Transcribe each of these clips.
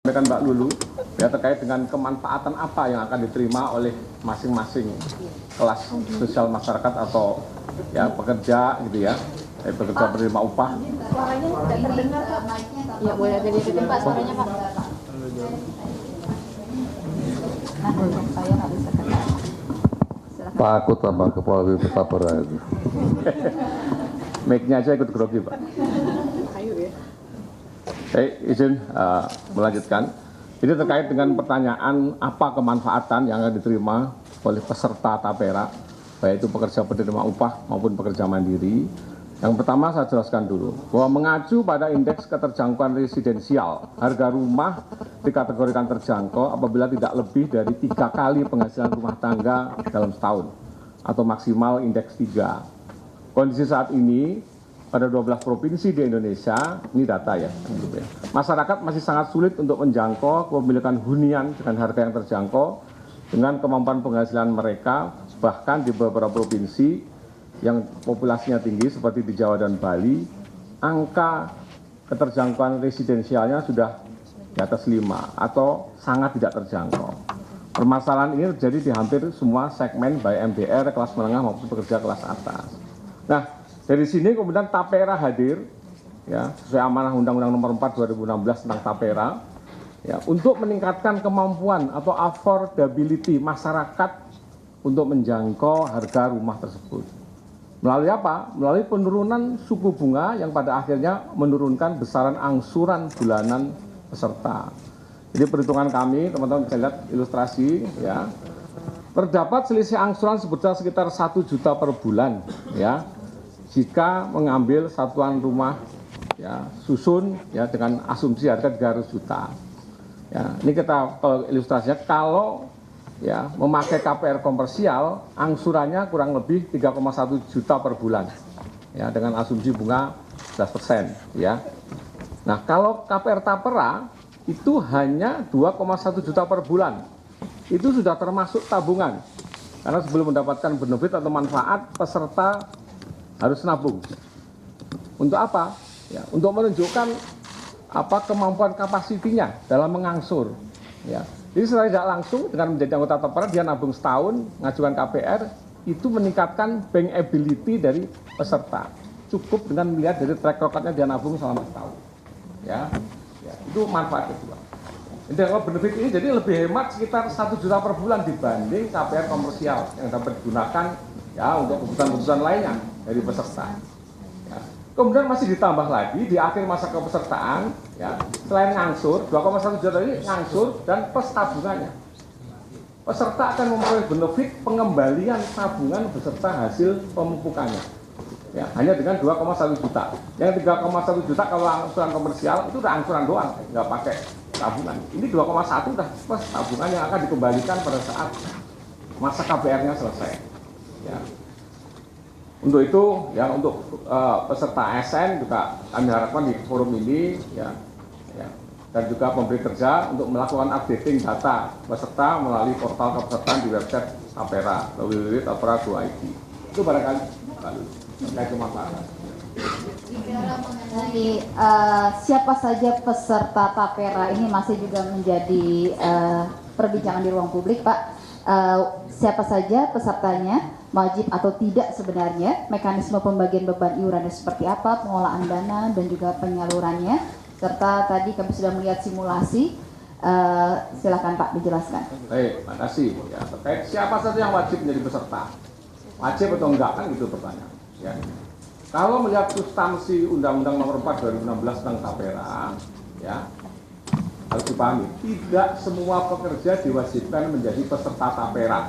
Sampaikan Mbak Lulu ya terkait dengan kemanfaatan apa yang akan diterima oleh masing-masing kelas sosial masyarakat atau ya pekerja gitu ya, pekerja penerima upah. Suaranya tidak terdengar Pak. Ya boleh agak dideketin Pak suaranya Pak. Nah untuk saya nggak bisa kenal. Takut sama kepala BPS Tapera itu. Mic-nya aja ikut grogi Pak. Ayo ya. Izin melanjutkan. Ini terkait dengan pertanyaan apa kemanfaatan yang akan diterima oleh peserta tapera, baik itu pekerja penerima upah maupun pekerja mandiri. Yang pertama saya jelaskan dulu, bahwa mengacu pada indeks keterjangkauan residensial, harga rumah dikategorikan terjangkau apabila tidak lebih dari 3 kali penghasilan rumah tangga dalam setahun, atau maksimal indeks 3. Kondisi saat ini, pada 12 provinsi di Indonesia, ini data ya, masyarakat masih sangat sulit untuk menjangkau kepemilikan hunian dengan harga yang terjangkau dengan kemampuan penghasilan mereka, bahkan di beberapa provinsi yang populasinya tinggi seperti di Jawa dan Bali, angka keterjangkauan residensialnya sudah di atas 5 atau sangat tidak terjangkau. Permasalahan ini terjadi di hampir semua segmen baik MDR, kelas menengah maupun pekerja kelas atas. Nah, dari sini kemudian Tapera hadir, ya, sesuai amanah Undang-Undang Nomor 4 2016 tentang Tapera, ya, untuk meningkatkan kemampuan atau affordability masyarakat untuk menjangkau harga rumah tersebut. Melalui apa? Melalui penurunan suku bunga yang pada akhirnya menurunkan besaran angsuran bulanan peserta. Jadi perhitungan kami, teman-teman bisa lihat ilustrasi, ya, terdapat selisih angsuran sebesar sekitar 1 juta per bulan, ya, jika mengambil satuan rumah ya susun ya dengan asumsi harga 300 juta. Ya, ini kita ilustrasinya kalau ya memakai KPR komersial angsurannya kurang lebih 3,1 juta per bulan. Ya, dengan asumsi bunga 11% ya. Nah, kalau KPR Tapera itu hanya 2,1 juta per bulan. Itu sudah termasuk tabungan. Karena sebelum mendapatkan benefit atau manfaat peserta harus nabung. Untuk apa? Ya, untuk menunjukkan apa kemampuan kapasitinya dalam mengangsur. Ya. Jadi secara tidak langsung dengan menjadi anggota Tapera dia nabung setahun, ngajukan KPR, itu meningkatkan bankability dari peserta. Cukup dengan melihat dari track recordnya dia nabung selama setahun. Ya, ya, itu manfaat kedua. Dan kalau benefit ini jadi lebih hemat sekitar 1 juta per bulan dibanding KPR komersial yang dapat digunakan ya untuk kebutuhan-kebutuhan lainnya dari peserta. Ya. Kemudian masih ditambah lagi di akhir masa kepesertaan, ya, selain ngangsur, 2,1 juta ini ngangsur dan plus tabungannya. Peserta akan memperoleh benefit pengembalian tabungan beserta hasil pemupukannya. Ya, hanya dengan 2,1 juta. Yang 3,1 juta kalau angsuran komersial itu udah angsuran doang, nggak pakai tabungan. Ini 2,1 udah plus tabungan yang akan dikembalikan pada saat masa KPR-nya selesai. Ya. Untuk itu, ya untuk peserta ASN juga kami harapkan di forum ini, ya, dan juga pemberi kerja untuk melakukan updating data peserta melalui portal kepesertaan di website Tapera www.tapera.id. Itu barangkali terkait kemanfaatan. Jadi siapa saja peserta Tapera ini masih juga menjadi perbincangan di ruang publik, Pak. Siapa saja pesertanya, wajib atau tidak sebenarnya, mekanisme pembagian beban iurannya seperti apa, pengolahan dana dan juga penyalurannya, serta tadi kami sudah melihat simulasi. Silakan Pak dijelaskan. Baik, terima kasih. Ya, terkait siapa saja yang wajib menjadi peserta, wajib atau enggak kan itu pertanyaan. Ya. Kalau melihat substansi Undang-Undang Nomor 4 2016 tentang Tapera, ya, harus dipahami, tidak semua pekerja diwajibkan menjadi peserta Tapera.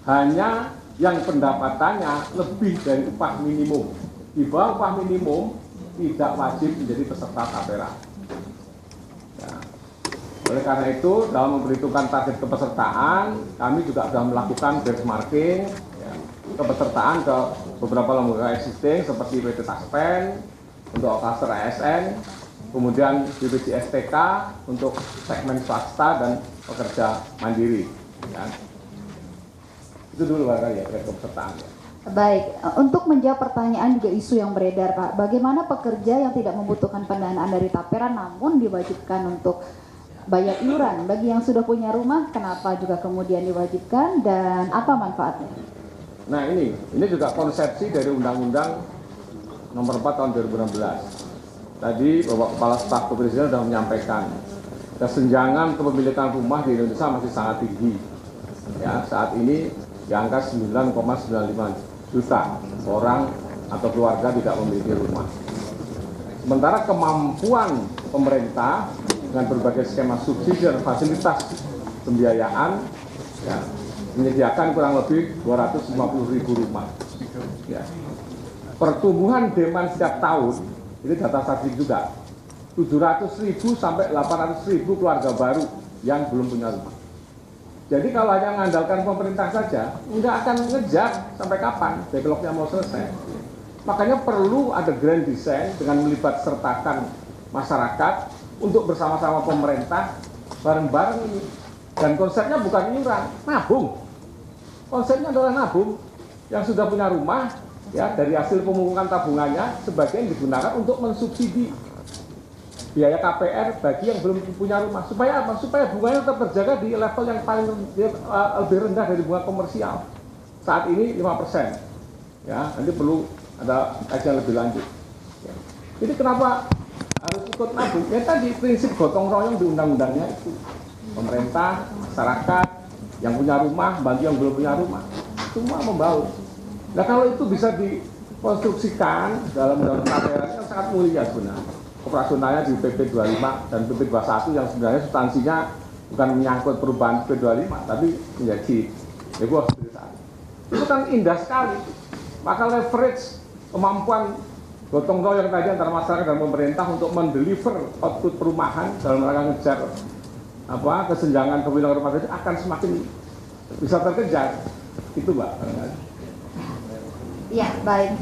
Hanya yang pendapatannya lebih dari upah minimum. Di bawah upah minimum tidak wajib menjadi peserta Tapera. Ya. Oleh karena itu, dalam memperhitungkan target kepesertaan, kami juga sudah melakukan benchmarking ya, kepesertaan ke beberapa lembaga existing seperti PT Taspen untuk klaster ASN, kemudian BPJS-TK untuk segmen swasta dan pekerja mandiri. Ya. Itu dulu barangkali ya kepesertaan. Ya. Baik, untuk menjawab pertanyaan juga isu yang beredar, Pak, bagaimana pekerja yang tidak membutuhkan pendanaan dari Tapera namun diwajibkan untuk bayar iuran bagi yang sudah punya rumah, kenapa juga kemudian diwajibkan dan apa manfaatnya? Nah ini juga konsepsi dari Undang-Undang Nomor 4 Tahun 2016. Tadi Bapak Kepala Staf Kepresidenan sudah menyampaikan kesenjangan kepemilikan rumah di Indonesia masih sangat tinggi. Ya, saat ini di angka 9,95 juta orang atau keluarga tidak memiliki rumah. Sementara kemampuan pemerintah dengan berbagai skema subsidi dan fasilitas pembiayaan ya, menyediakan kurang lebih 250.000 rumah. Ya. Pertumbuhan demand setiap tahun, ini data statistik juga, 700.000 sampai 800.000 keluarga baru yang belum punya rumah. Jadi kalau hanya mengandalkan pemerintah saja, nggak akan ngejar sampai kapan backlognya mau selesai. Makanya perlu ada grand design dengan melibat sertakan masyarakat untuk bersama-sama pemerintah bareng-bareng ini. Dan konsepnya bukan iuran, nabung. Konsepnya adalah nabung. Yang sudah punya rumah, ya dari hasil pemungutan tabungannya, sebagian digunakan untuk mensubsidi biaya KPR bagi yang belum punya rumah. Supaya apa? Supaya bunganya tetap terjaga di level yang paling lebih rendah dari bunga komersial. Saat ini 5%. Ya, nanti perlu ada kajian lebih lanjut. Ya. Jadi kenapa harus ikut nabung? Ya tadi prinsip gotong royong di undang-undangnya itu. Pemerintah, masyarakat, yang punya rumah, bagi yang belum punya rumah, semua membaur. Nah kalau itu bisa dikonstruksikan dalam undang-undang KPR yang sangat mulia sebenarnya. Operasionalnya di PP 25 dan PP 21 yang sebenarnya substansinya bukan menyangkut perubahan PP 25 tapi menjadi itu kan indah sekali. Maka leverage kemampuan gotong royong tadi antara masyarakat dan pemerintah untuk mendeliver output perumahan dalam rangka ngejar kesenjangan kepemilikan rumah tadi akan semakin bisa terkejar. Itu Mbak. Ya, baik.